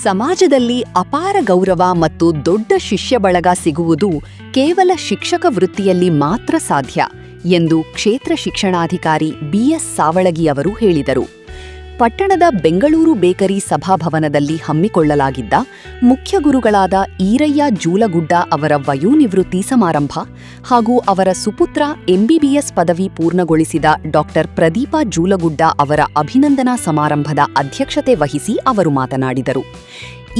ಸಮಾಜದಲ್ಲಿ ಅಪಾರ ಗೌರವ ಮತ್ತು ದೊಡ್ಡ ಶಿಷ್ಯ ಬಳಗ ಸಿಗುವುದು ಕೇವಲ ಶಿಕ್ಷಕ ವೃತ್ತಿಯಲ್ಲಿ ಮಾತ್ರ ಸಾಧ್ಯ ಎಂದು ಕ್ಷೇತ್ರ ಶಿಕ್ಷಣಾಧಿಕಾರಿ ಬಿಎಸ್ ಸಾವಳಗಿ ಅವರು ಹೇಳಿದರು. ಪಟ್ಟಣದ ಬೆಂಗಳೂರು ಬೇಕರಿ ಸಭಾಭವನದಲ್ಲಿ ಹಮ್ಮಿಕೊಳ್ಳಲಾಗಿದ್ದ ಮುಖ್ಯ ಗುರುಗಳಾದ ಈರಯ್ಯ ಜೂಲಗುಡ್ಡ ಅವರ ವಯೋನಿವೃತ್ತಿ ಸಮಾರಂಭ ಹಾಗೂ ಅವರ ಸುಪುತ್ರ ಎಂಬಿಬಿಎಸ್ ಪದವಿ ಪೂರ್ಣಗೊಳಿಸಿದ ಡಾ. ಪ್ರದೀಪ ಜೂಲಗುಡ್ಡ ಅವರ ಅಭಿನಂದನಾ ಸಮಾರಂಭದ ಅಧ್ಯಕ್ಷತೆ ವಹಿಸಿ ಅವರು ಮಾತನಾಡಿದರು.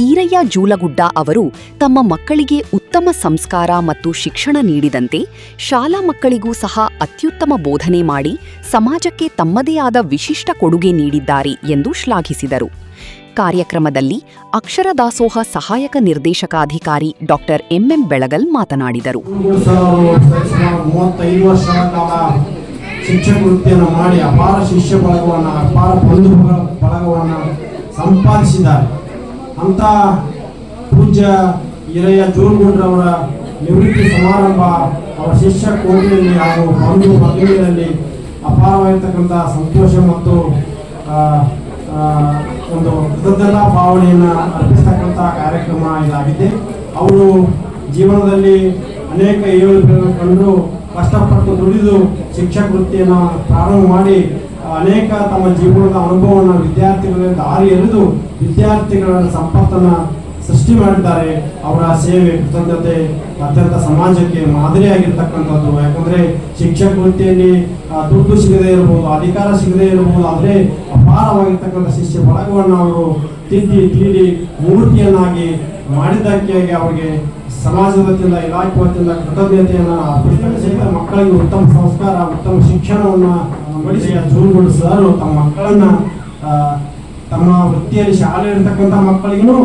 ಈರಯ್ಯ ಜೂಲಗುಡ್ಡ ಅವರು ತಮ್ಮ ಮಕ್ಕಳಿಗೆ ಉತ್ತಮ ಸಂಸ್ಕಾರ ಮತ್ತು ಶಿಕ್ಷಣ ನೀಡಿದಂತೆ ಶಾಲಾ ಮಕ್ಕಳಿಗೂ ಸಹ ಅತ್ಯುತ್ತಮ ಬೋಧನೆ ಮಾಡಿ ಸಮಾಜಕ್ಕೆ ತಮ್ಮದೇ ಆದ ವಿಶಿಷ್ಟ ಕೊಡುಗೆ ನೀಡಿದ್ದಾರೆ ಎಂದು ಶ್ಲಾಘಿಸಿದರು. ಕಾರ್ಯಕ್ರಮದಲ್ಲಿ ಅಕ್ಷರ ದಾಸೋಹ ಸಹಾಯಕ ನಿರ್ದೇಶಕಾಧಿಕಾರಿ ಡಾ. ಎಂಎಂ ಬೆಳಗಲ್ ಮಾತನಾಡಿದರು. ಶಿಕ್ಷಕ ವೃತ್ತಿಯನ್ನು ಮಾಡಿ ಅಪಾರ ಶಿಷ್ಯ ಬಳಗವನ್ನು ಅಪಾರ ಬಂಧು ಬಳಗವನ್ನು ಸಂಪಾದಿಸಿದ್ದಾರೆ. ಅಂತ ಪೂಜ್ಯ ಈರಯ್ಯ ಜೂಲಗುಡ್ಡರವರ ನಿವೃತ್ತಿ ಸಮಾರಂಭ ಅವರ ಶಿಷ್ಯ ಕೋಟೆಯಲ್ಲಿ ಹಾಗೂ ಬಂಧು ಭಗಿನಿಯರಲ್ಲಿ ಅಪಾರವಾಗಿರ್ತಕ್ಕಂಥ ಸಂತೋಷ ಮತ್ತು ಒಂದು ಕೃತಜ್ಞತಾ ಭಾವನೆಯನ್ನು ಅರ್ಪಿಸ್ತಕ್ಕಂಥ ಕಾರ್ಯಕ್ರಮ ಇದಾಗಿದೆ. ಅವರು ಜೀವನದಲ್ಲಿ ಅನೇಕ ಏಳುಗಳನ್ನು ಕಂಡು ಕಷ್ಟಪಟ್ಟು ದುಡಿದು ಶಿಕ್ಷಕ ವೃತ್ತಿಯನ್ನು ಪ್ರಾರಂಭ ಮಾಡಿ ಅನೇಕ ತಮ್ಮ ಜೀವನದ ಅನುಭವವನ್ನು ವಿದ್ಯಾರ್ಥಿಗಳ ದಾರಿ ಎರೆದು ವಿದ್ಯಾರ್ಥಿಗಳ ಸಂಪತ್ತನ್ನು ಸೃಷ್ಟಿ ಮಾಡಿದ್ದಾರೆ. ಅವರ ಸೇವೆ ಕೃತಜ್ಞತೆ ಅತ್ಯಂತ ಸಮಾಜಕ್ಕೆ ಮಾದರಿಯಾಗಿರ್ತಕ್ಕಂಥದ್ದು. ಯಾಕಂದರೆ ಶಿಕ್ಷಕ ವೃತ್ತಿಯಲ್ಲಿ ದುಡ್ಡು ಸಿಗದೇ ಇರಬಹುದು, ಅಧಿಕಾರ ಸಿಗದೇ ಇರಬಹುದು, ಆದರೆ ಅಪಾರವಾಗಿರ್ತಕ್ಕಂಥ ಶಿಷ್ಯ ಬಳಗವನ್ನು ಅವರು ತೀಡಿ ಮೂರ್ತಿಯನ್ನಾಗಿ ಮಾಡಿದ್ದಕ್ಕೆ ಅವರಿಗೆ ಸಮಾಜದ ವತಿಯಿಂದ ಇಲಾಖೆ ವತಿಯಿಂದ ಕೃತಜ್ಞತೆಯನ್ನು ಅರ್ಪಿಸಿದ ಮಕ್ಕಳಿಗೆ ಉತ್ತಮ ಸಂಸ್ಕಾರ ಉತ್ತಮ ಶಿಕ್ಷಣವನ್ನು ಬಡಿಸಿ ಜೂಲಗುಡ್ಡ ಸರ್ ತಮ್ಮ ಮಕ್ಕಳನ್ನು ತಮ್ಮ ವೃತ್ತಿಯಲ್ಲಿ ಶಾಲೆ ಇರ್ತಕ್ಕಂಥ ಮಕ್ಕಳಿಗೂ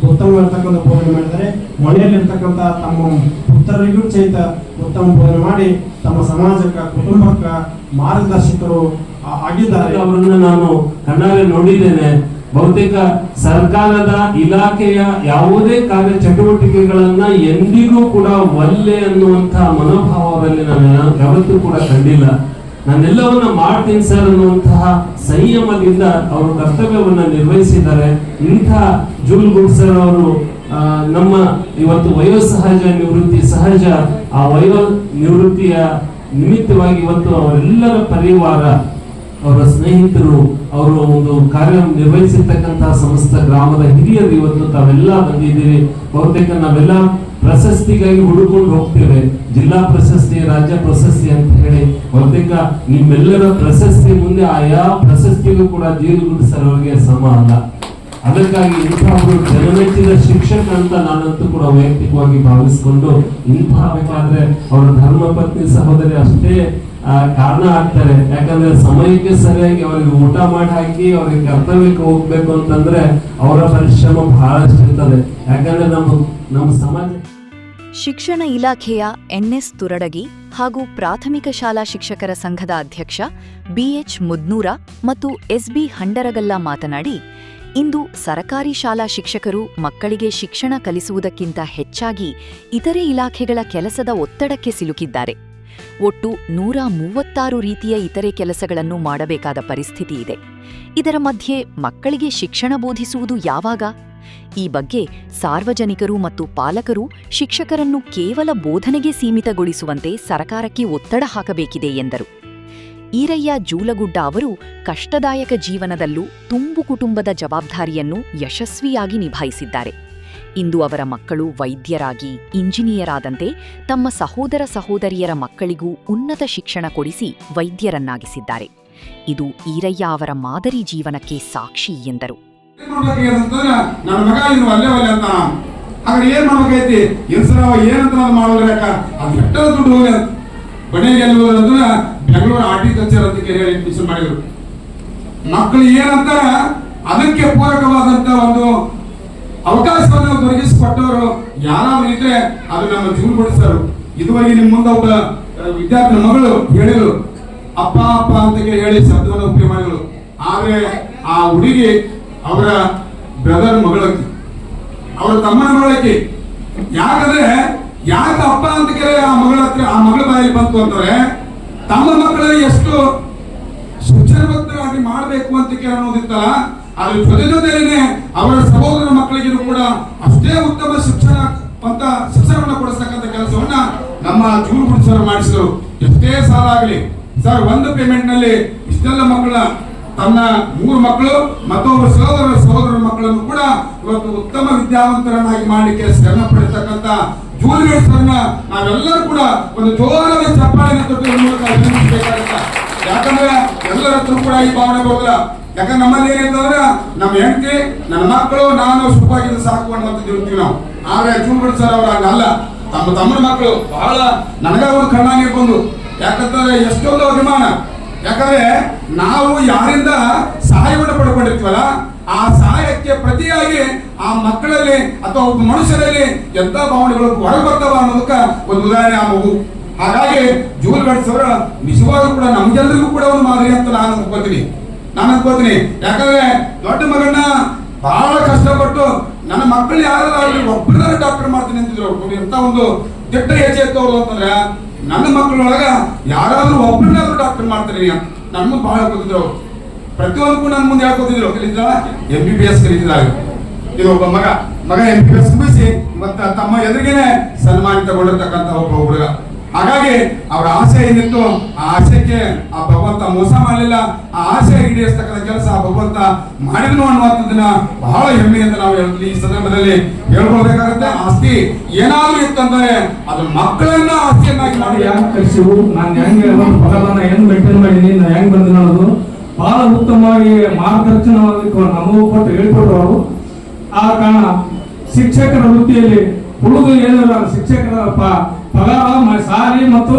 ಉತ್ತಮವಾಗಿರ್ತಕ್ಕಂಥ ಬೋಧನೆ ಮಾಡಿದ್ದಾರೆ. ಮನೆಯಲ್ಲಿರ್ತಕ್ಕಂಥ ತಮ್ಮ ಪುತ್ರರಿಗೂ ಸಹಿತ ಉತ್ತಮ ಬೋಧನೆ ಮಾಡಿ ತಮ್ಮ ಸಮಾಜಕ್ಕೆ ಕುಟುಂಬಕ್ಕೆ ಮಾರ್ಗದರ್ಶಕರು ಆಗಿದ್ದಾರೆ. ಅವರನ್ನು ನಾನು ಕಣ್ಣಾರೆ ನೋಡಿದ್ದೇನೆ. ಬಹುತೇಕ ಸರ್ಕಾರದ ಇಲಾಖೆಯ ಯಾವುದೇ ಕಾರ್ಯ ಚಟುವಟಿಕೆಗಳನ್ನ ಎಂದಿಗೂ ಕೂಡ ಒಲ್ಲೆ ಅನ್ನುವಂತಹ ಮನೋಭಾವ ಅವರಲ್ಲಿ ನಾನು ಯಾವತ್ತೂ ಕೂಡ ಕಂಡಿಲ್ಲ. ನಾನೆಲ್ಲವನ್ನ ಮಾಡ್ತೀನಿ ಸರ್ ಅನ್ನುವಂತಹ ಸಂಯಮದಿಂದ ಅವರು ಕರ್ತವ್ಯವನ್ನ ನಿರ್ವಹಿಸಿದ್ದಾರೆ. ಇಂಥ ಜೂಲಗುಡ್ಡ ಸರ್ ಅವರು ನಮ್ಮ ಇವತ್ತು ವಯೋಸಹಜ ನಿವೃತ್ತಿ ಸಹಜ ಆ ವಯೋ ನಿವೃತ್ತಿಯ ನಿಮಿತ್ತವಾಗಿ ಇವತ್ತು ಅವರೆಲ್ಲರ ಪರಿವಾರ ಅವರ ಸ್ನೇಹಿತರು ಅವರು ಒಂದು ಕಾರ್ಯ ನಿರ್ವಹಿಸಿರ್ತಕ್ಕಂತಹ ಸಮಸ್ತ ಗ್ರಾಮದ ಹಿರಿಯರು ಇವತ್ತು ತಾವೆಲ್ಲ ಬಂದಿದ್ದೀರಿ. ಬಹುತೇಕ ನಾವೆಲ್ಲ ಪ್ರಶಸ್ತಿಗಾಗಿ ಹುಡುಕೊಂಡು ಹೋಗ್ತೇವೆ, ಜಿಲ್ಲಾ ಪ್ರಶಸ್ತಿ ರಾಜ್ಯ ಪ್ರಶಸ್ತಿ ಅಂತ ಹೇಳಿ. ಬಹುತೇಕ ನಿಮ್ಮೆಲ್ಲರ ಪ್ರಶಸ್ತಿ ಮುಂದೆ ಆಯಾ ಪ್ರಶಸ್ತಿಗೂ ಕೂಡ ಜೂಲಗುಡ್ಡ ಸರ್ ಅವರಿಗೆ ಸಮ ಅಲ್ಲ. ಅದಕ್ಕಾಗಿ ಇಂಥವರು ಜನಮೆಚ್ಚಿದ ಶಿಕ್ಷಕ ಅಂತ ನಾನಂತೂ ಕೂಡ ವೈಯಕ್ತಿಕವಾಗಿ ಭಾವಿಸಿಕೊಂಡು ಇಂಥ ಬೇಕಾದ್ರೆ ಅವರ ಧರ್ಮಪತ್ನಿ ಸಹೋದರಿ ಅಷ್ಟೇ ಕಾರಣ ಆಗ್ತಾರೆ. ಯಾಕಂದ್ರೆ ಸಮಯಕ್ಕೆ ಸರಿಯಾಗಿ ಅವರಿಗೆ ಊಟ ಮಾಡಿ ಹಾಕಿ ಅವರಿಗೆ ಕರ್ತವ್ಯಕ್ಕೆ ಹೋಗ್ಬೇಕು ಅಂತಂದ್ರೆ ಅವರ ಪರಿಶ್ರಮ ಬಹಳಷ್ಟು ಇರ್ತದೆ. ಯಾಕಂದ್ರೆ ನಮ್ಮ ಸಮಾಜ ಶಿಕ್ಷಣ ಇಲಾಖೆಯ ಎನ್ಎಸ್ ತುರಡಗಿ ಹಾಗೂ ಪ್ರಾಥಮಿಕ ಶಾಲಾ ಶಿಕ್ಷಕರ ಸಂಘದ ಅಧ್ಯಕ್ಷ ಬಿಎಚ್ ಮುದ್ನೂರ ಮತ್ತು ಎಸ್ಬಿ ಹಂಡರಗಲ್ಲ ಮಾತನಾಡಿ, ಇಂದು ಸರಕಾರಿ ಶಾಲಾ ಶಿಕ್ಷಕರು ಮಕ್ಕಳಿಗೆ ಶಿಕ್ಷಣ ಕಲಿಸುವುದಕ್ಕಿಂತ ಹೆಚ್ಚಾಗಿ ಇತರೆ ಇಲಾಖೆಗಳ ಕೆಲಸದ ಒತ್ತಡಕ್ಕೆ ಸಿಲುಕಿದ್ದಾರೆ. ಒಟ್ಟು 136 ರೀತಿಯ ಇತರೆ ಕೆಲಸಗಳನ್ನು ಮಾಡಬೇಕಾದ ಪರಿಸ್ಥಿತಿ ಇದೆ. ಇದರ ಮಧ್ಯೆ ಮಕ್ಕಳಿಗೆ ಶಿಕ್ಷಣ ಬೋಧಿಸುವುದು ಯಾವಾಗ? ಈ ಬಗ್ಗೆ ಸಾರ್ವಜನಿಕರು ಮತ್ತು ಪಾಲಕರು ಶಿಕ್ಷಕರನ್ನು ಕೇವಲ ಬೋಧನೆಗೆ ಸೀಮಿತಗೊಳಿಸುವಂತೆ ಸರಕಾರಕ್ಕೆ ಒತ್ತಡ ಹಾಕಬೇಕಿದೆ ಎಂದರು. ಈರಯ್ಯ ಜೂಲಗುಡ್ಡ ಅವರು ಕಷ್ಟದಾಯಕ ಜೀವನದಲ್ಲೂ ತುಂಬು ಕುಟುಂಬದ ಜವಾಬ್ದಾರಿಯನ್ನು ಯಶಸ್ವಿಯಾಗಿ ನಿಭಾಯಿಸಿದ್ದಾರೆ. ಇಂದು ಅವರ ಮಕ್ಕಳು ವೈದ್ಯರಾಗಿ ಇಂಜಿನಿಯರ್ ಆದಂತೆ ತಮ್ಮ ಸಹೋದರ ಸಹೋದರಿಯರ ಮಕ್ಕಳಿಗೂ ಉನ್ನತ ಶಿಕ್ಷಣ ಕೊಡಿಸಿ ವೈದ್ಯರನ್ನಾಗಿಸಿದ್ದಾರೆ. ಇದು ಈರಯ್ಯ ಅವರ ಮಾದರಿ ಜೀವನಕ್ಕೆ ಸಾಕ್ಷಿ ಎಂದರು. ಬೆಂಗಳೂರು ಆರ್ಟಿಕಲ್ಚರ್ ಅಂತ ಹೇಳಿ ಅಡ್ಮಿಷನ್ ಮಾಡಿದ್ರು. ಮಕ್ಕಳು ಏನಂತ ಅದಕ್ಕೆ ಪೂರಕವಾದಂತ ಒಂದು ಅವಕಾಶವನ್ನು ಒದಗಿಸಿಕೊಟ್ಟವರು ಯಾರಾದ್ರೂ ಇದ್ರೆ ಅದು ನಮ್ಮ ಜೂಲಗುಡ್ಡ ಸರ್. ಇದುವರೆಗೆ ನಿಮ್ಮ ಮುಂದೆ ಒಬ್ಬ ವಿದ್ಯಾರ್ಥಿ ಮಗಳು ಹೇಳಿದ್ರು, ಅಪ್ಪ ಅಪ್ಪ ಅಂತ ಹೇಳಿ ಶಬ್ದವನ್ನು ಉಪಯೋಗ ಮಾಡಿದ್ರು. ಆದ್ರೆ ಆ ಹುಡುಗಿ ಅವರ ಬ್ರದರ್ ಮಗಳಕ್ಕೆ, ಅವರ ತಮ್ಮನ ಮಗಳಕ್ಕೆ. ಯಾಕಂದ್ರೆ ಯಾಕೆ ಅಪ್ಪ ಅಂತ ಕೇಳಿ ಆ ಮಗಳ ಹತ್ರ ಆ ಮಗಳ ಬಾಯಲ್ಲಿ ಬಂತು ಅಂತಂದ್ರೆ ತಮ್ಮ ಮಕ್ಕಳು ಎಷ್ಟು ಶಿಕ್ಷಣವಂತರಾಗಿ ಶಿಕ್ಷಕರಾಗಿ ಮಾಡಬೇಕು ಅಂತ ಅನ್ನೋದಿತ್ತಲ್ಲ, ಅದ್ರ ಜೊತೆನೇ ಅವರ ಸಹೋದರ ಮಕ್ಕಳಿಗೂ ಕೂಡ ಅಷ್ಟೇ ಉತ್ತಮ ಶಿಕ್ಷಣವನ್ನು ಕೊಡಿಸ್ತಕ್ಕಂಥ ಕೆಲಸವನ್ನ ನಮ್ಮ ಜೂಲುಗುಡ್ಡೆ ಸರ್ ಮಾಡಿಸಿದರು. ಎಷ್ಟೇ ಸಾಲ ಆಗಲಿ ಸರ್, ಒಂದು ಪೇಮೆಂಟ್ ನಲ್ಲಿ ಇಷ್ಟೆಲ್ಲ ಮಕ್ಕಳ ತನ್ನ 3 ಮಕ್ಕಳು ಮತ್ತೊಬ್ಬರು ಸಹೋದರ ಮಕ್ಕಳನ್ನು ಕೂಡ ಇವತ್ತು ಉತ್ತಮ ವಿದ್ಯಾವಂತರನ್ನಾಗಿ ಮಾಡಲಿಕ್ಕೆ ಶ್ರಮ ಪಡಿತಕ್ಕಂಥ ಜೂಲುಗುಡ್ಡೆ ಸರ್ನ ನಾವೆಲ್ಲರೂ ಕೂಡ ಒಂದು ಜೋರಾದ ಚಪ್ಪಾಳೆ ತೊಟ್ಟು ಮೂಲಕ ಅಭಿನಂದಿಸಬೇಕಾಗುತ್ತೆ. ಯಾಕಂದ್ರೆ ಎಲ್ಲರ ಹತ್ರ ಕೂಡ ಈ ಭಾವನೆ ಬರೋದಿಲ್ಲ. ಯಾಕಂದ್ರೆ ನಮ್ಮಲ್ಲಿ ಏನಂತಂದ್ರೆ ನಮ್ಮ ಹೆಂಡತಿ, ನನ್ನ ಮಕ್ಕಳು, ನಾನು ಸುಖವಾಗಿದ್ದು ಸಾಕು ಅನ್ನುವಂಥದ್ದು ಇರ್ತೀವಿ ನಾವು. ಆದ್ರೆ ಜೂಲುಗುಡ್ಡೆ ಸರ್ ಅವರ ಹಂಗಲ್ಲ. ತಮ್ಮನ ಮಕ್ಕಳು ಬಹಳ ನನಗವರು ಕಣ್ಣಾಗಿ ಬಂದು, ಯಾಕಂತಂದ್ರೆ ಎಷ್ಟೊಂದು ಅಭಿಮಾನ. ಯಾಕಂದ್ರೆ ನಾವು ಯಾರಿಂದ ಸಹಾಯವನ್ನು ಪಡ್ಕೊಂಡಿರ್ತೀವಲ್ಲ, ಆ ಸಹಾಯಕ್ಕೆ ಪ್ರತಿಯಾಗಿ ಆ ಮಕ್ಕಳಲ್ಲಿ ಅಥವಾ ಒಬ್ಬ ಮನುಷ್ಯರಲ್ಲಿ ಎಂತ ಭಾವನೆಗಳು ಹೊರಬರ್ತಾವ ಅನ್ನೋದಕ್ಕ ಒಂದು ಉದಾಹರಣೆ ಆ ಮಗು. ಹಾಗಾಗಿ ಜೂಲುಗುಡ್ಡೆ ಸರ್ ನಿಜವಾಗ್ಲೂ ಕೂಡ ನಮ್ಗೆಲ್ಲರಿಗೂ ಕೂಡ ಒಂದು ಮಾದರಿ ಅಂತ ನಾನು ಅನ್ಕೋತೀನಿ. ಯಾಕಂದ್ರೆ ದೊಡ್ಡ ಮಗನ್ನ ಬಹಳ ಕಷ್ಟಪಟ್ಟು ನನ್ನ ಮಕ್ಕಳು ಯಾರಾದ್ರೂ ಒಬ್ಬರಾದ್ರೂ ಡಾಕ್ಟರ್ ಮಾಡ್ತೀನಿ ಅಂತಿದ್ರು. ಎಂತ ಒಂದು ದಿಟ್ಟ ಹೆಜ್ಜೆ ಎತ್ತವ್ರು ಅಂತಂದ್ರೆ, ನನ್ನ ಮಕ್ಕಳೊಳಗ ಯಾರಾದ್ರೂ ಒಬ್ಬರನ್ನಾದ್ರೂ ಡಾಕ್ಟರ್ ಮಾಡ್ತೀನಿ ಅಂತ ನನ್ನ ಮುಂದೆ ಬಹಳ ಕೂತಿದ್ರು. ಪ್ರತಿಯೊಂದಕ್ಕೂ ನನ್ನ ಮುಂದೆ ಹೇಳ್ಕೊತಿದ್ರು. MBBS ಕಲಿತಿದ್ದಾರೆ. ಇದು ಒಬ್ಬ ಮಗ MBBS ಮುಗಿಸಿ ಇವತ್ತ ತಮ್ಮ ಎದುರಿಗೇನೆ ಸನ್ಮಾನಿತಗೊಂಡಿರ್ತಕ್ಕಂಥ ಒಬ್ಬ ಹುಡುಗ. ಹಾಗಾಗಿ ಅವರ ಆಸೆ ಏನಿತ್ತು, ಆ ಆಸೆಗೆ ಆ ಭಗವಂತ ಮೋಸ ಮಾಡಲಿಲ್ಲ. ಆ ಆಸೆ ಈಡೇರಿಸ್ತಕ್ಕಂಥ ಕೆಲಸ ಆ ಭಗವಂತ ಮಾಡಿದ್ನು ಅನ್ನುವಂಥದ್ದನ್ನ ಬಹಳ ಹೆಮ್ಮೆಯಿಂದ ನಾವು ಈ ಸಂದರ್ಭದಲ್ಲಿ ಹೇಳ್ಕೊಳ್ಬೇಕಾಗುತ್ತೆ. ಆಸ್ತಿ ಏನಾದ್ರೂ ಇತ್ತಂದ್ರೆ ಅದು ಮಕ್ಕಳನ್ನ ಆಸ್ತಿಯನ್ನಾಗಿ ಮಾಡಿ ಕಲಿಸಿವು. ನಾನು ಹೆಂಗೆ ಫಲವನ್ನ ಹೆಂಗ್ ಮೇಂಟೈನ್ ಮಾಡೀನಿ, ನಾನು ಹೆಂಗ್ ಬಂದಿನ ಅನ್ನೋದು ಬಹಳ ಉತ್ತಮವಾಗಿ ಮಾರ್ಗದರ್ಶನವಾಗಿ ನಮಗೂ ಕೊಟ್ಟು ಹೇಳ್ಕೊಟ್ರು ಅವರು. ಆ ಕಾರಣ ಶಿಕ್ಷಕರ ವೃತ್ತಿಯಲ್ಲಿ ಉಳಿದು ಏನಿಲ್ಲ, ಶಿಕ್ಷಕರ ಪಗಾರ, ಸಾಲಿ ಮತ್ತು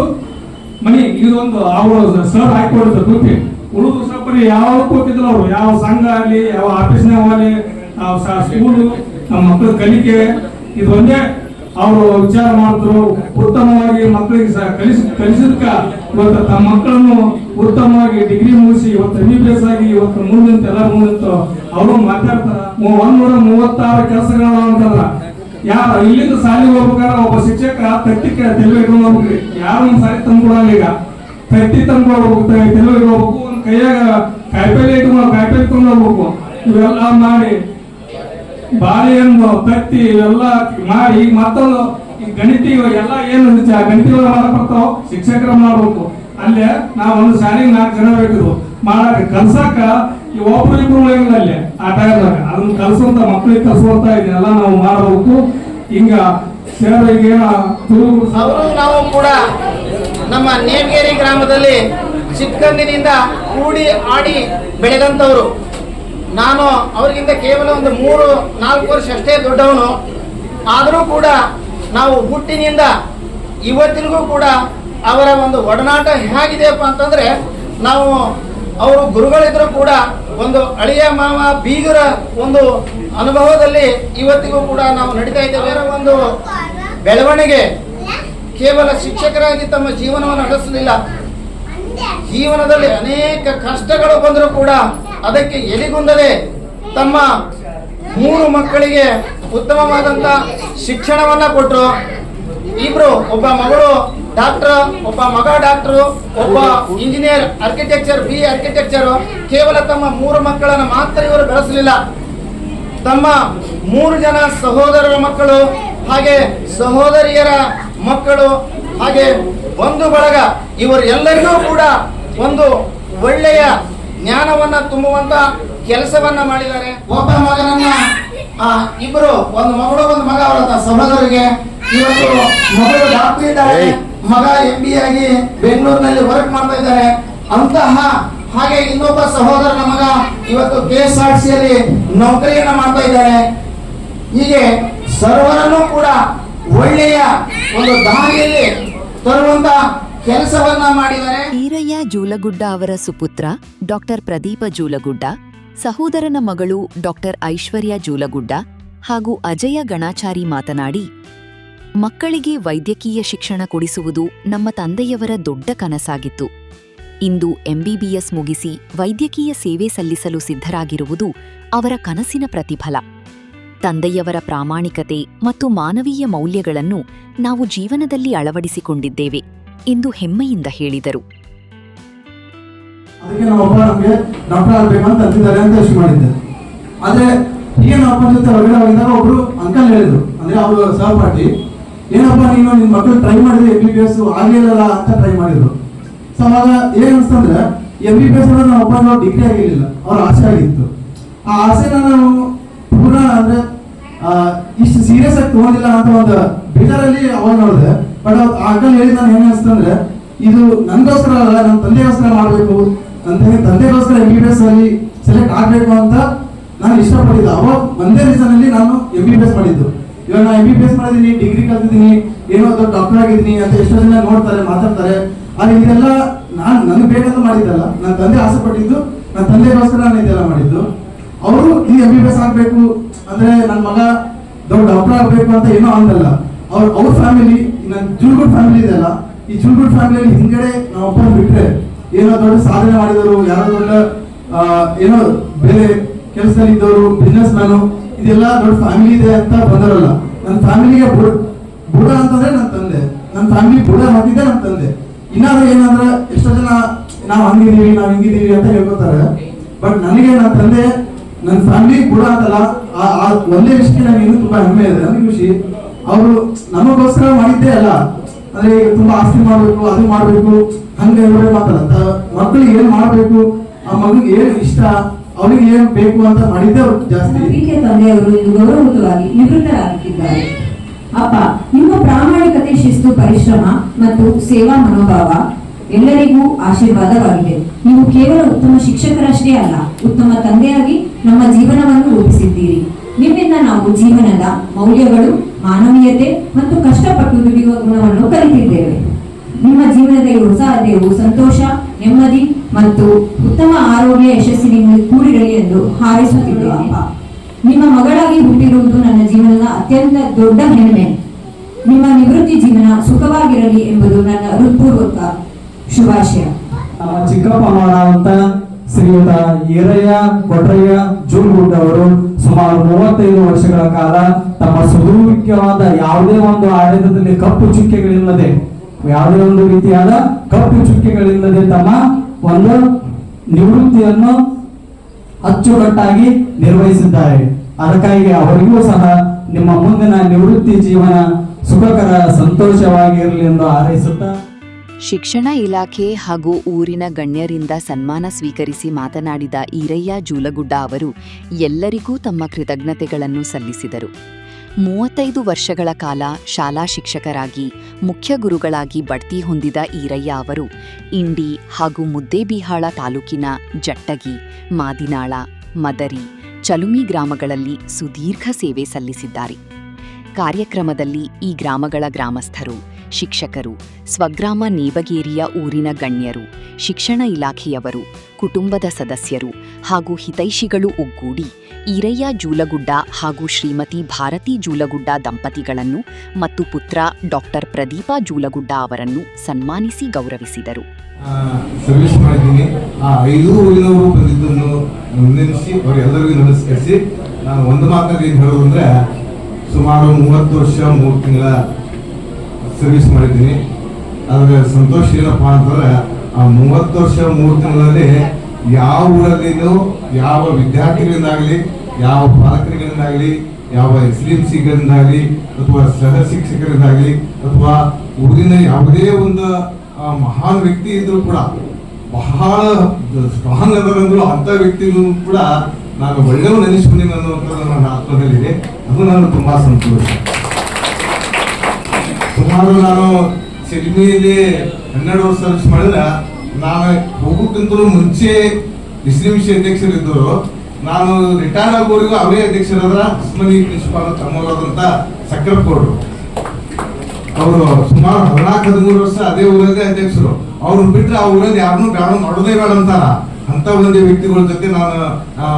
ಮನಿ ಇದೊಂದು ಅವರು ಸರ್ ಹಾಕಿಕೊಡ್ತಾರೆ ದುಡ್ಡು. ಉಳಿದು ಸ್ವಲ್ಪ ಯಾವ ಕೊಟ್ಟಿದ್ರು ಅವರು, ಯಾವ ಸಂಘ ಆಗಲಿ, ಯಾವ ಆಫೀಸ್ನಾಗ ಆಗಲಿ, ಸ್ಕೂಲು, ನಮ್ಮ ಮಕ್ಕಳ ಕಲಿಕೆ ಇದು ಒಂದೇ ಅವರು ವಿಚಾರ ಮಾಡಿದ್ರು. ಉತ್ತಮವಾಗಿ ಮಕ್ಕಳಿಗೆ ಕಲಿಸಿದ್ಕ ಇವತ್ತು ತಮ್ಮ ಮಕ್ಕಳನ್ನು ಉತ್ತಮವಾಗಿ ಡಿಗ್ರಿ ಮುಗಿಸಿ ಇವತ್ತು MBBS ಆಗಿ ಇವತ್ತು ಮುಂದಿಂತ ಎಲ್ಲ ಮುಂದಿಂತು ಅವರು ಮಾತಾಡ್ತಾರ. 136 ಕೆಲಸಗಳನ್ನ ಅಂತಂದ್ರ ಯಾರು ಇಲ್ಲಿಂದ ಸಾಲಿ ಹೋಗ್ಬೇಕಾದ್ರೆ ಒಬ್ಬ ಶಿಕ್ಷಕ ತಟ್ಟಿಕ್ಕೆ ತೆಲುಗು ಇಟ್ಕೊಂಡು ಹೋಗ್ಬೇಕ್ರಿ. ಯಾರು ಸಾಲಿ ತಂದ್ಕೊಡಲ್ಲ. ಈಗ ತಟ್ಟಿ ತಂದ್ಕೊಡ್ಬೇಕು, ತೆಲುಗು ಹೋಗ್ಬೇಕು, ಒಂದ್ ಕೈಯಾಗ ಕಾಯಿಪಲ್ಲೆ ಇಟ್ಕೊಂಡು ಕಾಯಿಪಲ್ಲೆ ಇಟ್ಕೊಂಡು ಹೋಗ್ಬೇಕು. ಇವೆಲ್ಲ ಮಾಡಿ ಬಾಳೆಹಣ್ಣು ತಟ್ಟಿ ಇವೆಲ್ಲ ಮಾಡಿ ಈಗ ಮತ್ತೊಂದು ಈ ಗಣಿತ ಎಲ್ಲ ಏನು ಗಣಿತಗಳು ಮಾಡಬರ್ತಾವ ಶಿಕ್ಷಕರ ಮಾಡ್ಬೇಕು. ಅಲ್ಲೇ ನಾವು ಒಂದು ಶಾಲೆಗೆ 4 ಜನ ಬೇಕಿದ್ರು ಮಾಡಾಕ ಕಲ್ಸಾಕ ಒಬ್ರು ಇಬ್ರು ಉಳಿಯಂಗಿಲ್ಲ ಅಲ್ಲೇ ಆ ಟೈಮ್ದಾಗ. ಅದನ್ನ ಕಲ್ಸುವಂತ ಮಕ್ಕಳಿಗೆ ಕಲ್ಸುವಂತ ಇದನ್ನೆಲ್ಲ ನಾವು ಮಾಡಬೇಕು. ಹಿಂಗ ಸೇರಿಗೆ ನಾವು ಕೂಡ ನಮ್ಮ ನೇಮಗೇರಿ ಗ್ರಾಮದಲ್ಲಿ ಚಿಕ್ಕಂದಿನಿಂದ ಕೂಡಿ ಆಡಿ ಬೆಳೆದಂತವರು. ನಾನು ಅವರಿಗಿಂತ ಕೇವಲ ಒಂದು 3-4 ವರ್ಷ ಅಷ್ಟೇ ದೊಡ್ಡವನು. ಆದರೂ ಕೂಡ ನಾವು ಹುಟ್ಟಿನಿಂದ ಇವತ್ತಿಗೂ ಕೂಡ ಅವರ ಒಂದು ಒಡನಾಟ ಹೇಗಿದೆಯಪ್ಪ ಅಂತಂದ್ರೆ, ನಾವು ಅವರು ಗುರುಗಳಿದ್ರು ಕೂಡ ಒಂದು ಅಳಿಯ ಮಾವ ಬೀಗರ ಒಂದು ಅನುಭವದಲ್ಲಿ ಇವತ್ತಿಗೂ ಕೂಡ ನಾವು ನಡೀತಾ ಇದ್ದೇವೆ. ಒಂದು ಬೆಳವಣಿಗೆ ಕೇವಲ ಶಿಕ್ಷಕರಾಗಿ ತಮ್ಮ ಜೀವನವನ್ನು ನಡೆಸಲಿಲ್ಲ. ಜೀವನದಲ್ಲಿ ಅನೇಕ ಕಷ್ಟಗಳು ಬಂದರೂ ಕೂಡ ಅದಕ್ಕೆ ಎಲೆಗುಂದದೆ ತಮ್ಮ 3 ಮಕ್ಕಳಿಗೆ ಉತ್ತಮವಾದಂತ ಶಿಕ್ಷಣವನ್ನ ಕೊಟ್ಟರು. ಇಬ್ರು, ಒಬ್ಬ ಮಗಳು ಡಾಕ್ಟರ್, ಒಬ್ಬ ಮಗ ಡಾಕ್ಟರ್, ಒಬ್ಬ ಇಂಜಿನಿಯರ್ ಆರ್ಕಿಟೆಕ್ಚರ್ BA ಆರ್ಕಿಟೆಕ್ಚರ್. ಕೇವಲ ತಮ್ಮ 3 ಮಕ್ಕಳನ್ನು ಮಾತ್ರ ಇವರು ಬೆಳೆಸಲಿಲ್ಲ. ತಮ್ಮ 3 ಜನ ಸಹೋದರರ ಮಕ್ಕಳು, ಹಾಗೆ ಸಹೋದರಿಯರ ಮಕ್ಕಳು, ಹಾಗೆ ಬಂಧು ಬಳಗ, ಇವರೆಲ್ಲರಿಗೂ ಕೂಡ ಒಂದು ಒಳ್ಳೆಯ ಜ್ಞಾನವನ್ನ ತುಂಬುವಂತ ಕೆಲಸವನ್ನ ಮಾಡಿದ್ದಾರೆ. ಒಬ್ಬ ಮಗನನ್ನ ಇಬ್ರು, ಒಂದು ಮಗಳು ಒಂದು ಮಗ ಅವರ ಸಹೋದರಿಗೆ. ಇವತ್ತು ಮಗಳು ಡಾಕ್ಟರ್ ಇದ್ದಾರೆ, ಮಗ MBA ಆಗಿ ಬೆಂಗಳೂರಿನಲ್ಲಿ ವರ್ಕ್ ಮಾಡ್ತಾ ಇದ್ದಾರೆ. ಅಂತಹ ಹಾಗೆ ಇನ್ನೊಬ್ಬ ಸಹೋದರನ ಮಗ ಇವತ್ತು KSRTCಯಲ್ಲಿ ನೌಕರಿಯನ್ನ ಮಾಡ್ತಾ ಇದ್ದಾರೆ. ಹೀಗೆ ಸರ್ವರನ್ನು ಕೂಡ ಒಳ್ಳೆಯ ಒಂದು ದಾರಿಯಲ್ಲಿ ತರುವಂತ ಕೆಲಸವನ್ನ ಮಾಡಿದ್ದಾರೆ. ಈರಯ್ಯ ಜೂಲಗುಡ್ಡ ಅವರ ಸುಪುತ್ರ ಡಾಕ್ಟರ್ ಪ್ರದೀಪ ಜೂಲಗುಡ್ಡ, ಸಹೋದರನ ಮಗಳು ಡಾಕ್ಟರ್ ಐಶ್ವರ್ಯ ಜೂಲಗುಡ್ಡ ಹಾಗೂ ಅಜಯ ಗಣಾಚಾರಿ ಮಾತನಾಡಿ, ಮಕ್ಕಳಿಗೆ ವೈದ್ಯಕೀಯ ಶಿಕ್ಷಣ ಕೊಡಿಸುವುದು ನಮ್ಮ ತಂದೆಯವರ ದೊಡ್ಡ ಕನಸಾಗಿತ್ತು. ಇಂದು MBBS ಮುಗಿಸಿ ವೈದ್ಯಕೀಯ ಸೇವೆ ಸಲ್ಲಿಸಲು ಸಿದ್ಧರಾಗಿರುವುದು ಅವರ ಕನಸಿನ ಪ್ರತಿಫಲ. ತಂದೆಯವರ ಪ್ರಾಮಾಣಿಕತೆ ಮತ್ತು ಮಾನವೀಯ ಮೌಲ್ಯಗಳನ್ನು ನಾವು ಜೀವನದಲ್ಲಿ ಅಳವಡಿಸಿಕೊಂಡಿದ್ದೇವೆ ಎಂದು ಹೆಮ್ಮೆಯಿಂದ ಹೇಳಿದರು. ಅದಕ್ಕೆ ನಮ್ಮಪ್ಪ ನಮಗೆ ಡಾಕ್ಟರ್ ಆಗ್ಬೇಕು ಅಂತ ಅಂತಿದ್ದಾರೆ ಅಂತ ಯೋಚನೆ ಮಾಡಿದ್ದೆ. ಆದ್ರೆ ಈಗ ನಮ್ಮ ಅಪ್ಪನ ಜೊತೆ ಹೊರಗಡೆ ಹೋಗಿದ್ದಾಗ ಒಬ್ರು ಅಂಕಲ್ ಹೇಳಿದ್ರು, ಅಂದ್ರೆ ಅವರು ಸಹಪಾಠಿ, ಏನಪ್ಪ ನೀನು ನಿನ್ ಮಕ್ಕಳು ಟ್ರೈ ಮಾಡಿದ್ರೆ MBBS ಆಗ್ಲಿಲ್ಲ ಅಂತ ಟ್ರೈ ಮಾಡಿದ್ರು. ಸೊ ಅವಾಗ ಏನ್ ಅನ್ಸ್ತಂದ್ರೆ MBBS ಅಂದ್ರೆ ನಮ್ಮ ಅಪ್ಪ ಡಿಗ್ರಿ ಆಗಿರ್ಲಿಲ್ಲ, ಅವ್ರ ಆಸೆ ಆಗಿತ್ತು. ಆ ಆಸೆನ ನಾವು ಪೂರ್ಣ ಅಂದ್ರೆ ಇಷ್ಟು ಸೀರಿಯಸ್ ಆಗಿ ತಗೊಂಡಿಲ್ಲ ಅಂತ ಒಂದು ಬೇಜಾರಲ್ಲಿ ಅವಾಗ ನೋಡಿದೆ. ಬಟ್ ಆ ಅಂಕಲ್ ಹೇಳಿದ್ ನಾನು ಏನ್ ಅನ್ಸ್ತಂದ್ರೆ ಇದು ನನ್ಗೋಸ್ಕರ ಅಲ್ಲ, ನನ್ನ ತಂದೆಗೋಸ್ಕರ ಮಾಡ್ಬೇಕು, ನನ್ನ ತಂದೆಗೋಸ್ಕರ MBBS ಅಲ್ಲಿ ಸೆಲೆಕ್ಟ್ ಆಗ್ಬೇಕು ಅಂತ ನಾನು ಇಷ್ಟಪಟ್ಟಿದ್ದೆ. ಅವಾಗ ಒಂದೇ ರೀಸನ್ ಅಲ್ಲಿ ನಾನು MBBS ಮಾಡಿದ್ದು. ಇವಾಗ ನಾನು MBBS ಮಾಡಿದೀನಿ, ಡಿಗ್ರಿ ಕಲ್ತಿದ್ದೀನಿ, ಏನೋ ದೊಡ್ಡ ಡಾಕ್ಟರ್ ಆಗಿದ್ದೀನಿ ಅಂತ ಎಷ್ಟೋ ಜನ ನೋಡ್ತಾರೆ, ಮಾತಾಡ್ತಾರೆ. ಆದ್ರೆ ಇದೆಲ್ಲ ನಾನು ನನಗೆ ಬೇಕಂತ ಮಾಡಿದ್ದಲ್ಲ, ನನ್ನ ತಂದೆ ಆಸೆ ಪಟ್ಟಿದ್ದು, ನನ್ನ ತಂದೆಗೋಸ್ಕರ ನಾನು ಇದೆಲ್ಲ ಮಾಡಿದ್ದು. ಅವರು ಈ MBBS ಆಗ್ಬೇಕು ಅಂದ್ರೆ ನನ್ನ ಮಗ ದೊಡ್ಡ ಡಾಕ್ಟರ್ ಆಗ್ಬೇಕು ಅಂತ ಏನೋ ಅಂದಲ್ಲ. ಅವ್ರ ಫ್ಯಾಮಿಲಿ, ನನ್ನ ಜೂಲ್ಗುಡ್ ಫ್ಯಾಮಿಲಿ ಇದೆಯಲ್ಲ, ಈ ಜೂಲ್ಗುಡ್ ಫ್ಯಾಮಿಲಿಯಲ್ಲಿ ಹಿಂಗಡೆ ನಾವು ಒಬ್ಬರು ಬಿಟ್ರೆ ಏನೋ ದೊಡ್ಡ ಸಾಧನೆ ಮಾಡಿದವರು, ಯಾರೋ ದೊಡ್ಡ ಏನೋ ಬೇರೆ ಕೆಲಸದಲ್ಲಿ ಇದ್ದವರು, ಬಿಸ್ನೆಸ್ ಮ್ಯಾನು, ಇದೆಲ್ಲ ದೊಡ್ಡ ಫ್ಯಾಮಿಲಿ ಇದೆ ಅಂತ ಬಂದರಲ್ಲ. ನನ್ನ ಫ್ಯಾಮಿಲಿಗೆ ಬುಡ ಅಂತಂದ್ರೆ ನನ್ನ ತಂದೆ, ನನ್ನ ಫ್ಯಾಮಿಲಿ ಬುಡ ಹಾಕಿದ್ದೆ ನನ್ನ ತಂದೆ. ಇನ್ನಾದ್ರೂ ಏನಾದ್ರೆ ಎಷ್ಟೋ ಜನ ನಾವು ಹಂಗಿದೀವಿ, ನಾವು ಹಿಂಗಿದೀವಿ ಅಂತ ಹೇಳ್ಕೊತಾರೆ. ಬಟ್ ನನಗೆ ನನ್ನ ತಂದೆ, ನನ್ನ ಫ್ಯಾಮಿಲಿ ಬುಡ ಅಂತಲ್ಲ, ಆ ಒಂದೇ ವಿಷಯಕ್ಕೆ ನನಗೆ ಇನ್ನೂ ತುಂಬಾ ಹೆಮ್ಮೆ ಇದೆ. ನನಗೆ ಖುಷಿ, ಅವರು ನಮಗೋಸ್ಕರ ಮಾಡಿದ್ದೇ ಅಲ್ಲ, ಅಂದ್ರೆ ತುಂಬಾ ಆಸ್ತಿ ಮಾಡ್ಬೇಕು, ಅದು ಮಾಡ್ಬೇಕು, ಹಂಗೆ ಇರ್ಬೇಕು ಅಂತಲ್ಲ, ಮಕ್ಕಳಿಗೆ ಏನ್ ಮಾಡ್ಬೇಕು, ಆ ಮಗುಗೆ ಏನ್ ಇಷ್ಟ, ಅವ್ರಿಗೆ ಏನ್ ಬೇಕು ಅಂತ ಮಾಡಿದ್ದೆ ಅವ್ರು ಜಾಸ್ತಿ. ಪ್ರೀತಿಯ ತಂದೆಯವರು ಇಂದು ಗೌರವಯುತವಾಗಿ ನಿವೃತ್ತರಾಗಿದ್ದಾರೆ. ಅಪ್ಪ, ನಿಮ್ಮ ಪ್ರಾಮಾಣಿಕತೆ, ಶಿಸ್ತು, ಪರಿಶ್ರಮ ಮತ್ತು ಸೇವಾ ಮನೋಭಾವ ಎಲ್ಲರಿಗೂ ಆಶೀರ್ವಾದವಾಗಿದೆ. ನೀವು ಕೇವಲ ಉತ್ತಮ ಶಿಕ್ಷಕರಷ್ಟೇ ಅಲ್ಲ, ಉತ್ತಮ ತಂದೆಯಾಗಿ ನಮ್ಮ ಜೀವನವನ್ನು ರೂಪಿಸಿದ್ದೀರಿ. ನಿಮ್ಮಿಂದ ನಾವು ಜೀವನದ ಮೌಲ್ಯಗಳು, ಮಾನವೀಯತೆ ಮತ್ತು ಕಷ್ಟಪಟ್ಟು ದುಡಿಯುವ ಗುಣವನ್ನು ಕಲಿತಿದ್ದೇವೆ. ನಿಮ್ಮ ಜೀವನದಲ್ಲಿ ಹೊಸ ಅಧ್ಯಾಯವು ಸಂತೋಷ, ನೆಮ್ಮದಿ ಮತ್ತು ಉತ್ತಮ ಆರೋಗ್ಯ, ಯಶಸ್ಸಿನಿಂದ ಕೂಡಿರಲಿ ಎಂದು ಹಾರೈಸುತ್ತಿದ್ದೇನೆ. ನಿಮ್ಮ ಮಗಳಾಗಿ ಹುಟ್ಟಿರುವುದು ನನ್ನ ಜೀವನದ ಅತ್ಯಂತ ದೊಡ್ಡ ಹೆಮ್ಮೆ. ನಿಮ್ಮ ನಿವೃತ್ತಿ ಜೀವನ ಸುಖವಾಗಿರಲಿ ಎಂಬುದು ನನ್ನ ಹೃತ್ಪೂರ್ವಕ ಶುಭಾಶಯ. ನಮ್ಮ ಚಿಕ್ಕಪ್ಪನವರಾದಂತ ಶ್ರೀಯುತ ಈರಯ್ಯ ಕೊಟ್ರಯ್ಯ ಜೂಲ್ಗುಡ್ ಅವರು ಸುಮಾರು 35 ವರ್ಷಗಳ ಕಾಲ ತಮ್ಮ ಸುದೀರ್ಘವಾದ ಯಾವುದೇ ಒಂದು ಆಡಳಿತದಲ್ಲಿ ಕಪ್ಪು ಚುಕ್ಕೆಗಳಿಲ್ಲದೆ, ಯಾವುದೇ ಒಂದು ರೀತಿಯಾದ ಕಪ್ಪು ಚುಕ್ಕೆಗಳಿಲ್ಲದೆ ತಮ್ಮ ಒಂದು ನಿವೃತ್ತಿಯನ್ನು ಅಚ್ಚುಕಟ್ಟಾಗಿ ನಿರ್ವಹಿಸಿದ್ದಾರೆ. ಅದಕ್ಕಾಗಿ ಅವರಿಗೂ ಸಹ ನಿಮ್ಮ ಮುಂದಿನ ನಿವೃತ್ತಿ ಜೀವನ ಸುಖಕರ, ಸಂತೋಷವಾಗಿರಲಿ ಎಂದು ಹಾರೈಸುತ್ತಾ, ಶಿಕ್ಷಣ ಇಲಾಖೆ ಹಾಗೂ ಊರಿನ ಗಣ್ಯರಿಂದ ಸನ್ಮಾನ ಸ್ವೀಕರಿಸಿ ಮಾತನಾಡಿದ ಈರಯ್ಯ ಜೂಲಗುಡ್ಡ ಅವರು ಎಲ್ಲರಿಗೂ ತಮ್ಮ ಕೃತಜ್ಞತೆಗಳನ್ನು ಸಲ್ಲಿಸಿದರು. 35 ವರ್ಷಗಳ ಕಾಲ ಶಾಲಾ ಶಿಕ್ಷಕರಾಗಿ, ಮುಖ್ಯ ಗುರುಗಳಾಗಿ ಬಡ್ತಿ ಹೊಂದಿದ ಈರಯ್ಯ ಅವರು ಇಂಡಿ ಹಾಗೂ ಮುದ್ದೇಬಿಹಾಳ ತಾಲೂಕಿನ ಜಟ್ಟಗಿ, ಮಾದಿನಾಳ, ಮದರಿ, ಚಲುಮಿ ಗ್ರಾಮಗಳಲ್ಲಿ ಸುದೀರ್ಘ ಸೇವೆ ಸಲ್ಲಿಸಿದ್ದಾರೆ. ಕಾರ್ಯಕ್ರಮದಲ್ಲಿ ಈ ಗ್ರಾಮಗಳ ಗ್ರಾಮಸ್ಥರು, ಶಿಕ್ಷಕರು, ಸ್ವಗ್ರಾಮ ನೇಬಗೇರಿಯ ಊರಿನ ಗಣ್ಯರು, ಶಿಕ್ಷಣ ಇಲಾಖೆಯವರು, ಕುಟುಂಬದ ಸದಸ್ಯರು ಹಾಗೂ ಹಿತೈಷಿಗಳು ಒಗ್ಗೂಡಿ ಈರಯ್ಯ ಜೂಲಗುಡ್ಡ ಹಾಗೂ ಶ್ರೀಮತಿ ಭಾರತಿ ಜೂಲಗುಡ್ಡ ದಂಪತಿಗಳನ್ನು ಮತ್ತು ಪುತ್ರ ಡಾಕ್ಟರ್ ಪ್ರದೀಪ ಜೂಲಗುಡ್ಡ ಅವರನ್ನು ಸನ್ಮಾನಿಸಿ ಗೌರವಿಸಿದರು. ಸರ್ವಿಸ್ ಮಾಡಿದ್ದೀನಿ. ಆ 5 ಊರಿನವರು ಬಂದಿದ್ದನ್ನು ನೆನೆಸಿ ಅವರೆಲ್ಲರಿಗೂ ನಮಸ್ಕರಿಸಿ ನಾನು ಒಂದು ಮಾತಲ್ಲಿ ಏನು ಹೇಳೋದು ಅಂದರೆ, ಸುಮಾರು 30 ವರ್ಷ 3 ತಿಂಗಳ ಸರ್ವಿಸ್ ಮಾಡಿದ್ದೀನಿ. ಆದರೆ ಸಂತೋಷ ಏನಪ್ಪ ಅಂತಂದ್ರೆ, ಆ 30 ವರ್ಷ 3 ತಿಂಗಳಲ್ಲಿ ಯಾವ ಊರಲ್ಲಿನೂ ಯಾವ ವಿದ್ಯಾರ್ಥಿಗಳಿಂದಾಗಲಿ, ಯಾವ ಪಾಲಕರಿಗಳಿಂದಾಗಲಿ, ಯಾವ SLMCಗಳಿಂದಾಗಲಿ ಅಥವಾ ಸಹ ಶಿಕ್ಷಕರಿಂದಾಗಲಿ ಅಥವಾ ಊರಿನ ಯಾವುದೇ ಒಂದು ಮಹಾನ್ ವ್ಯಕ್ತಿ ಇದ್ರೂ ಕೂಡ, ಬಹಳ ಸ್ಟ್ರಾಂಗ್ ಅದರಂದ್ರು ಅಂಥ ವ್ಯಕ್ತಿಗೂ ಕೂಡ ನಾನು ಒಳ್ಳೆಯವು ನೆನೆಸ್ಕೊಂಡಿ ಅನ್ನುವಂಥದ್ದು ನನ್ನ ಆತ್ಮದಲ್ಲಿದೆ. ಅದು ನಾನು ತುಂಬಾ ಸಂತೋಷ. ಸುಮಾರು ನಾನು ಸಿಡ್ನಿಯಲ್ಲಿ 12 ವರ್ಷ ಸರ್ವಿಸ್ ಮಾಡಿದ್ರೆ, ನಾನು ಹೋಗೋಕ್ಕಿಂತಲೂ ಮುಂಚೆ SLMC ಅಧ್ಯಕ್ಷರಿದ್ದರು. ನಾನು ರಿಟೈರ್ ಆಗೋರಿಗೂ ಅವರೇ ಅಧ್ಯಕ್ಷರಾದ್ರ ಉಸ್ಮಾನಿ ಪ್ರಿನ್ಸಿಪಾಲ್ ತಮ್ಮವರಾದಂಥ ಸಕ್ರಪ್ಪಗೌಡರು. ಅವರು ಸುಮಾರು 14-13 ವರ್ಷ ಅದೇ ಊರಲ್ಲೇ ಅಧ್ಯಕ್ಷರು. ಅವ್ರನ್ನ ಬಿಟ್ಟರೆ ಆ ಊರಲ್ಲಿ ಯಾರನ್ನೂ ಬೇಡ, ಮಾಡೋದೇ ಬೇಡ ಅಂತಾರ. ಅಂತ ಒಂದೇ ವ್ಯಕ್ತಿಗಳ ಜೊತೆ ನಾನು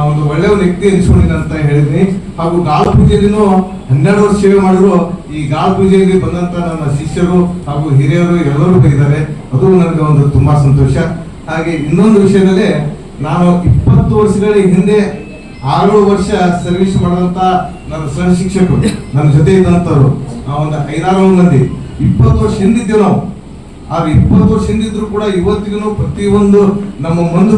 ಒಂದು ಒಳ್ಳೆಯ ವ್ಯಕ್ತಿ ಎನಿಸ್ಕೊಂಡಿದ್ದೆ ಅಂತ ಹೇಳಿದ್ದೀನಿ. ಹಾಗೂ ಗಾಳ ಪೂಜೆಯಲ್ಲಿನೂ 12 ವರ್ಷ ಸೇವೆ ಮಾಡಿದ್ರು. ಈ ಗಾಳ ಪೂಜೆಯಲ್ಲಿ ಬಂದಂತ ನನ್ನ ಶಿಷ್ಯರು ಹಾಗೂ ಹಿರಿಯರು ಎಲ್ಲರೂ ಇದ್ದಾರೆ. ಅದು ನನಗೆ ಒಂದು ತುಂಬಾ ಸಂತೋಷ. ಹಾಗೆ ಇನ್ನೊಂದು ವಿಷಯದಲ್ಲಿ, ನಾನು 20 ವರ್ಷಗಳ ಹಿಂದೆ 6 ವರ್ಷ ಸರ್ವಿಸ್ ಮಾಡಿದಂತ ನನ್ನ ಸಹ ಶಿಕ್ಷಕರು ನನ್ನ ಜೊತೆ ಇದ್ದಂಥವ್ರು ಒಂದು 5-6 ಮಂದಿ 20 ವರ್ಷ ಹಿಂದಿದ್ದೇವೆ ನಾವು. ಆದ್ರೆ 20 ವರ್ಷ ಹಿಂದಿದ್ರು ಕೂಡ ಇವತ್ತಿಗೂ ಪ್ರತಿಯೊಂದು ನಮ್ಮ ಬಂಧು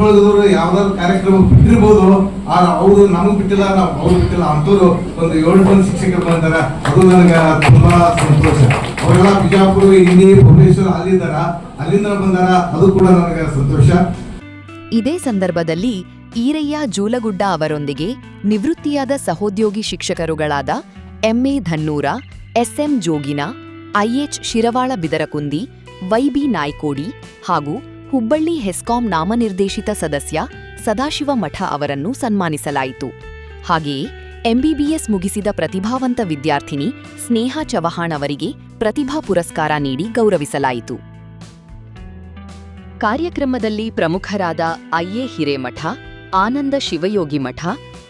ಬಳಗದವರು ಯಾವ್ದಾದ್ರು ಕಾರ್ಯಕ್ರಮ ಬಿಟ್ಟಿರ್ಬೋದು, ಆದ್ರೆ ಅವರು ನಮಗ್ ಬಿಟ್ಟಿಲ್ಲ, ನಾವು ಅವ್ರು ಬಿಟ್ಟಿಲ್ಲ ಅಂತವ್ರು ಒಂದು 7 ಮಂದಿ ಶಿಕ್ಷಕರು ಬಂದಾರ. ಅದು ನನಗೆ ತುಂಬಾ ಸಂತೋಷ. ಅವರೆಲ್ಲ ಬಿಜಾಪುರ, ಇಲ್ಲಿ ಭುವನೇಶ್ವರ ಅಲ್ಲಿಂದ ಬಂದಾರ, ಅದು ಕೂಡ ನನಗೆ ಸಂತೋಷ. ಇದೇ ಸಂದರ್ಭದಲ್ಲಿ ಈರಯ್ಯ ಜೂಲಗುಡ್ಡ ಅವರೊಂದಿಗೆ ನಿವೃತ್ತಿಯಾದ ಸಹೋದ್ಯೋಗಿ ಶಿಕ್ಷಕರುಗಳಾದ M A Dhannur, S M Jogina, I H Shirwal Bidarakundi, Y B Naikodi ಹಾಗೂ ಹುಬ್ಬಳ್ಳಿ ಹೆಸ್ಕಾಂ ನಾಮನಿರ್ದೇಶಿತ ಸದಸ್ಯ ಸದಾಶಿವ ಮಠ ಅವರನ್ನು ಸನ್ಮಾನಿಸಲಾಯಿತು. ಹಾಗೆಯೇ ಎಂಬಿಬಿಎಸ್ ಮುಗಿಸಿದ ಪ್ರತಿಭಾವಂತ ವಿದ್ಯಾರ್ಥಿನಿ ಸ್ನೇಹಾ ಚವಹಾಣ್ ಅವರಿಗೆ ಪ್ರತಿಭಾ ಪುರಸ್ಕಾರ ನೀಡಿ ಗೌರವಿಸಲಾಯಿತು. ಕಾರ್ಯಕ್ರಮದಲ್ಲಿ ಪ್ರಮುಖರಾದ ಐಎ ಹಿರೇಮಠ, ಆನಂದ ಶಿವಯೋಗಿ ಮಠ,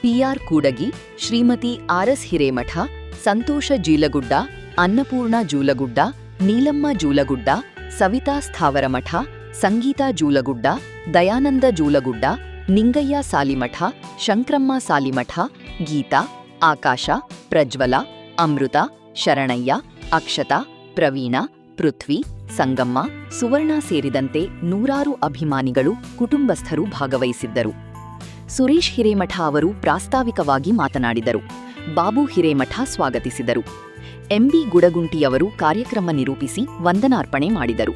ಪಿಆರ್ ಕೂಡಗಿ, ಶ್ರೀಮತಿ ಆರ್ಎಸ್ ಹಿರೇಮಠ, ಸಂತೋಷ ಜೀಲಗುಡ್ಡ, ಅನ್ನಪೂರ್ಣ ಜೂಲಗುಡ್ಡ, ನೀಲಮ್ಮ ಜೂಲಗುಡ್ಡ, ಸವಿತಾ ಸ್ಥಾವರಮಠ, ಸಂಗೀತಾ ಜೂಲಗುಡ್ಡ, ದಯಾನಂದ ಜೂಲಗುಡ್ಡ, ನಿಂಗಯ್ಯ ಸಾಲಿಮಠ, ಶಂಕ್ರಮ್ಮ ಸಾಲಿಮಠ, ಗೀತಾ, ಆಕಾಶ, ಪ್ರಜ್ವಲ, ಅಮೃತ, ಶರಣಯ್ಯ, ಅಕ್ಷತಾ, ಪ್ರವೀಣ, ಪೃಥ್ವಿ, ಸಂಗಮ್ಮ, ಸುವರ್ಣ ಸೇರಿದಂತೆ ನೂರಾರು ಅಭಿಮಾನಿಗಳು, ಕುಟುಂಬಸ್ಥರು ಭಾಗವಹಿಸಿದ್ದರು. ಸುರೇಶ್ ಹಿರೇಮಠ ಅವರು ಪ್ರಾಸ್ತಾವಿಕವಾಗಿ ಮಾತನಾಡಿದರು. ಬಾಬು ಹಿರೇಮಠ ಸ್ವಾಗತಿಸಿದರು. ಎಂಬಿ ಗುಡಗುಂಟಿಯವರು ಕಾರ್ಯಕ್ರಮ ನಿರೂಪಿಸಿ ವಂದನಾರ್ಪಣೆ ಮಾಡಿದರು.